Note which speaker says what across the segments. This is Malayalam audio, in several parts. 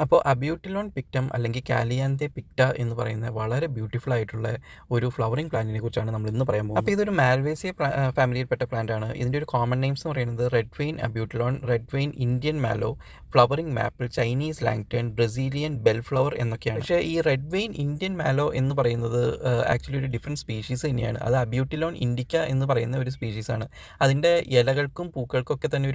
Speaker 1: അപ്പോൾ അബ്യൂട്ടിലോൺ പിക്റ്റം അല്ലെങ്കിൽ കാലിയാന്തേ പിക്റ്റ എന്ന് പറയുന്ന വളരെ ബ്യൂട്ടിഫുൾ ആയിട്ടുള്ള ഒരു ഫ്ലവറിംഗ് പ്ലാന്റിനെ കുറിച്ചാണ് നമ്മൾ ഇന്ന് പറയാൻ പോകുന്നത്. അപ്പോൾ ഇതൊരു മാൽവേസിയ ഫാമിലിയിൽപ്പെട്ട പ്ലാന്റ് ആണ്. ഇതിൻ്റെ ഒരു കോമൺ നെയിംസ് എന്ന് പറയുന്നത് red vein abutilon, red vein Indian mallow, flowering maple, Chinese lantern, Brazilian bell flower എന്നൊക്കെയാണ്. പക്ഷേ ഈ റെഡ് വെയിൻ ഇന്ത്യൻ മാലോ എന്ന് പറയുന്നത് ആക്ച്വലി ഒരു ഡിഫറെൻറ്റ് സ്പീഷീസ് തന്നെയാണ്. അത് അബ്യൂട്ടിലോൺ ഇൻഡിക്ക എന്ന് പറയുന്ന ഒരു സ്പീഷീസാണ്. അതിൻ്റെ ഇലകൾക്കും പൂക്കൾക്കും ഒക്കെ തന്നെ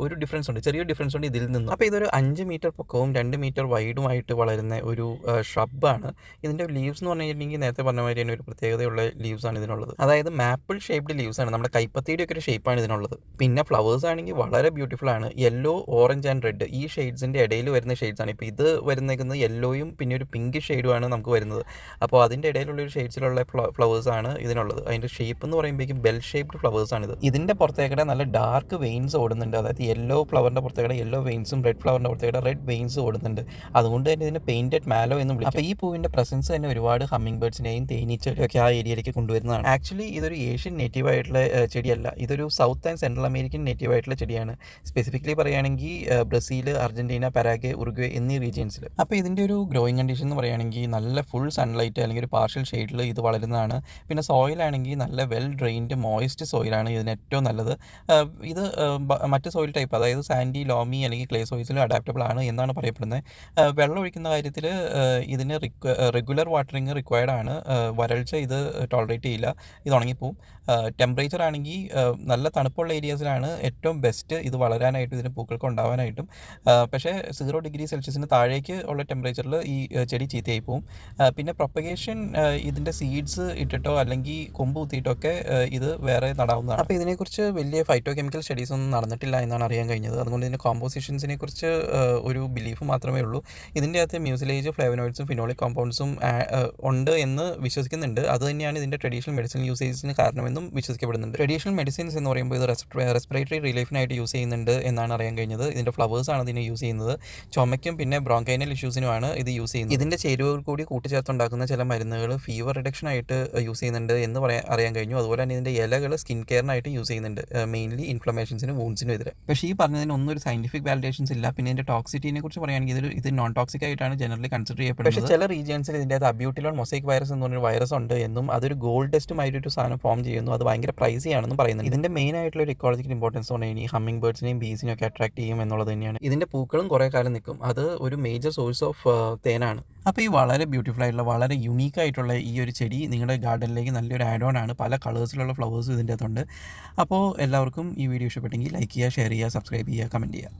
Speaker 1: ഒരു ഡിഫറൻസ് ഉണ്ട്, ചെറിയൊരു ഡിഫറൻസ് ഉണ്ട് ഇതിൽ നിന്നും. അപ്പോൾ ഇതൊരു 5 മീറ്റർ പൊക്കവും 2 മീറ്റർ വൈഡുമായിട്ട് വളരുന്ന ഒരു ഷ്രബാണ്. ഇതിൻ്റെ ലീവ്സ് എന്ന് പറഞ്ഞു കഴിഞ്ഞിട്ടുണ്ടെങ്കിൽ നേരത്തെ പറഞ്ഞ മാതിരി തന്നെ ഒരു പ്രത്യേകതയുള്ള ലീവ്സാണ് ഇതിനുള്ളത്. അതായത് മാപ്പിൾ ഷേപ്ഡ് ലീവ്സാണ്, നമ്മുടെ കൈപ്പത്തിയുടെ ഒക്കെ ഒരു ഷേപ്പാണ് ഇതിനുള്ളത്. പിന്നെ ഫ്ലവേഴ്സ് ആണെങ്കിൽ വളരെ ബ്യൂട്ടിഫുൾ ആണ്. യെല്ലോ, ഓറഞ്ച് ആൻഡ് റെഡ് ഈ ഷെയ്ഡ്സിൻ്റെ ഇടയിൽ വരുന്ന ഷെയ്ഡ്സാണ്. ഇപ്പോൾ ഇത് വരുന്നത് യെല്ലോയും പിന്നെ ഒരു പിങ്ക് ഷെയ്ഡുമാണ് നമുക്ക് വരുന്നത്. അപ്പോൾ അതിൻ്റെ ഇടയിലുള്ള ഒരു ഷെയ്ഡ്സിലുള്ള ഫ്ലവേഴ്സാണ് ഇതിനുള്ളത്. അതിൻ്റെ ഷേപ്പ് എന്ന് പറയുമ്പോഴേക്കും ബെൽ ഷേപ്ഡ് ഫ്ലവേഴ്സാണിത്. ഇതിൻ്റെ പുറത്തേക്കടെ നല്ല ഡാർക്ക് വെയിൻസ് ഓടുന്നുണ്ട്. അതായത് യെല്ലോ ഫ്ലവറിൻ്റെ പുറത്തേക്കടെ യെല്ലോ വെയിൻസും റെഡ് ഫ്ലവറിൻ്റെ പുറത്തേക്കടെ റെഡ് വെയിൻസ് ഓടുന്നുണ്ട്. അതുകൊണ്ട് തന്നെ ഇതിനെ പെയിൻറ്റഡ് മാലോ എന്ന് വിളിക്കും. അപ്പോൾ ഈ പൂവിൻ്റെ പ്രസൻസ് തന്നെ ഒരുപാട് ഹമ്മിങ് ബേർഡ്സിനെയും തേനീച്ചയൊക്കെ ആ ഏരിയയിലേക്ക് കൊണ്ടുവരുന്നതാണ്. ആക്ച്വലി ഇതൊരു ഏഷ്യൻ നേറ്റീവ് ആയിട്ടുള്ള ചെടിയല്ല, ഇതൊരു south and central American native ആയിട്ടുള്ള ചെടിയാണ്. സ്പെസിഫിക്കലി പറയുകയാണെങ്കിൽ ബ്രസീൽ, അർജന്റീന, പരാഗ്വേ, ഉറുഗ്വേ എന്നീ റീജിയൻസിൽ. അപ്പോൾ ഇതിൻ്റെ ഒരു ഗ്രോയിങ് കണ്ടീഷൻ എന്ന് പറയുകയാണെങ്കിൽ നല്ല ഫുൾ സൺലൈറ്റ് അല്ലെങ്കിൽ ഒരു പാർഷ്യൽ ഷെയ്ഡിൽ ഇത് വളരുന്നതാണ്. പിന്നെ സോയിലാണെങ്കിൽ നല്ല വെൽ ഡ്രെയിൻഡ് മോയിസ്റ്റ് സോയിലാണ് ഇതിന് ഏറ്റവും നല്ലത്. ഇത് മറ്റ് സോയിൽ ടൈപ്പ്, അതായത് സാൻഡി, ലോമി അല്ലെങ്കിൽ ക്ലേ സോയിൽസിലും അഡാപ്റ്റബിൾ ആണ് എന്നാണ് പറയപ്പെടുന്നത്. വെള്ളം ഒഴിക്കുന്ന കാര്യത്തിൽ ഇതിന് റെഗുലർ വാട്ടറിങ് റിക്വയർഡ് ആണ്. വരൾച്ച ഇത് ടോളറേറ്റ് ചെയ്യില്ല, ഇത് ഉണങ്ങിപ്പോവും. ടെമ്പറേച്ചർ ആണെങ്കിൽ നല്ല തണുപ്പുള്ള ഏരിയാസിലാണ് ഏറ്റവും ബെസ്റ്റ് ഇത് വളരാനായിട്ടും ഇതിന് പൂക്കൾക്ക് ഉണ്ടാവാനായിട്ടും. പക്ഷേ 0 ഡിഗ്രി സെൽഷ്യസിന് താഴേക്ക് ഉള്ള ടെമ്പറേച്ചറിൽ ഈ ചെടി ചീത്തയായി പോവും. പിന്നെ പ്രൊപ്പഗേഷൻ ഇതിൻ്റെ സീഡ്സ് ഇട്ടിട്ടോ അല്ലെങ്കിൽ കൊമ്പ് കുത്തിയിട്ടോ ഒക്കെ ഇത് വേറെ നടാവുന്നതാണ്. അപ്പോൾ ഇതിനെക്കുറിച്ച് വലിയ ഫൈറ്റോ കെമിക്കൽ സ്റ്റഡീസ് ഒന്നും നടന്നിട്ടില്ല എന്നാണ് അറിയാൻ കഴിഞ്ഞത്. അതുകൊണ്ട് ഇതിൻ്റെ കോമ്പോസിഷൻസിനെ കുറിച്ച് ഒരു ബിലീഫ് മാത്രമേ ഉള്ളൂ. ഇതിൻ്റെ അകത്ത് മ്യൂസിലേജ്, ഫ്ലേവനോയിഡ്സും ഫിനോളിക് കോമ്പൗണ്ട്സും ഉണ്ട് എന്ന് വിശ്വസിക്കുന്നുണ്ട്. അത് തന്നെയാണ് ഇതിൻ്റെ ട്രഡീഷണൽ മെഡിസിൻ യൂസേജസിന് കാരണമെന്നും വിശ്വസിക്കപ്പെടുന്നുണ്ട്. ട്രഡീഷണൽ മെഡിസിൻസ് എന്ന് പറയുമ്പോൾ ഇത് റെസ്പിറേറ്ററി റിലീഫിനായിട്ട് യൂസ് ചെയ്യുന്നുണ്ട് എന്നാണ് അറിയാൻ കഴിഞ്ഞത്. ഇതിൻ്റെ ഫ്ലവേഴ്സാണ് ഇതിനെ യൂസ് ചെയ്യുന്നത്. ചുമയ്ക്കും പിന്നെ ബ്രോങ്കൈനൽ ഇഷ്യൂസിനുമാണ് ഇത് യൂസ് ചെയ്യുന്നത്. ഇതിൻ്റെ ചേരുവകൾ കൂടി കൂട്ടിച്ചേർത്തുണ്ടാക്കുന്ന ചില മരുന്നുകൾ ഫീവർ റിഡക്ഷൻ ആയിട്ട് യൂസ് ചെയ്യുന്നുണ്ട് എന്ന് അറിയാൻ കഴിഞ്ഞു. അതുപോലെ തന്നെ ഇതിൻ്റെ ഇലകൾ സ്കിൻ കെയറിനായിട്ട് യൂസ് ചെയ്യുന്നുണ്ട്, മെയിൻലി ഇൻഫ്ലമേഷൻസിനും വൂൺസിനും എതിരെ. പക്ഷേ ഈ പറഞ്ഞതിനൊന്നും ഒരു സയന്റിഫിക് വാലിഡേഷൻസ് ഇല്ല. പിന്നെ ഇതിൻ്റെ ടോക്സിറ്റിനെ കുറിച്ച് പറയുകയാണെങ്കിൽ ഇത് നോൺ ടോക്സിക് ആയിട്ടാണ് ജനറലി കൺസിഡർ ചെയ്യപ്പെടുന്നത്. പക്ഷേ ചില റീജിയൻസിൽ ഇതിൻ്റെ അകത്ത് അബ്യൂട്ടിലോൺ മൊസൈക് വൈറസ് എന്ന് പറഞ്ഞൊരു വൈറസ് ഉണ്ട് എന്നും അതൊരു ഗോൾഡ് ടെസ്റ്റുമായിട്ടൊരു സാധനം ഫോം ചെയ്യുന്നു, അത് ഭയങ്കര പ്രൈസി ആണെന്നും പറയുന്നത്. ഇതിൻ്റെ മെയിൻ ആയിട്ടുള്ള ഒരു ഇക്കോളജിക്കൽ ഇമ്പോർട്ടൻസ് എന്ന് പറഞ്ഞാൽ ഈ ഹമ്മിങ് ബേർഡ്സിനെയും ബീസിനെയും ഒക്കെ അട്രാക്ട് ചെയ്യും എന്നുള്ളത് തന്നെയാണ്. ഇതിൻ്റെ പൂക്കളും കുറേ കാലം നിൽക്കും, അത് ഒരു മേജർ സോഴ്സ് ഓഫ് തേനാണ്. അപ്പോൾ ഈ വളരെ ബ്യൂട്ടിഫുൾ ആയിട്ടുള്ള വളരെ യുണീക്ക് ആയിട്ടുള്ള ഈ ഒരു ചെടി നിങ്ങളുടെ ഗാർഡനിലേക്ക് നല്ലൊരു ആഡ് ഓൺ ആണ്. പല കളേഴ്സിലുള്ള ഫ്ലവേഴ്സും ഇതിൻ്റെ അകത്തുണ്ട്. അപ്പോൾ എല്ലാവർക്കും ഈ വീഡിയോ ഇഷ്ടപ്പെട്ടെങ്കിൽ ലൈക്ക് ചെയ്യുക, ഷെയർ ചെയ്യുക, സബ്സ്ക്രൈബ് ചെയ്യുക, കമൻറ്റ് ചെയ്യുക.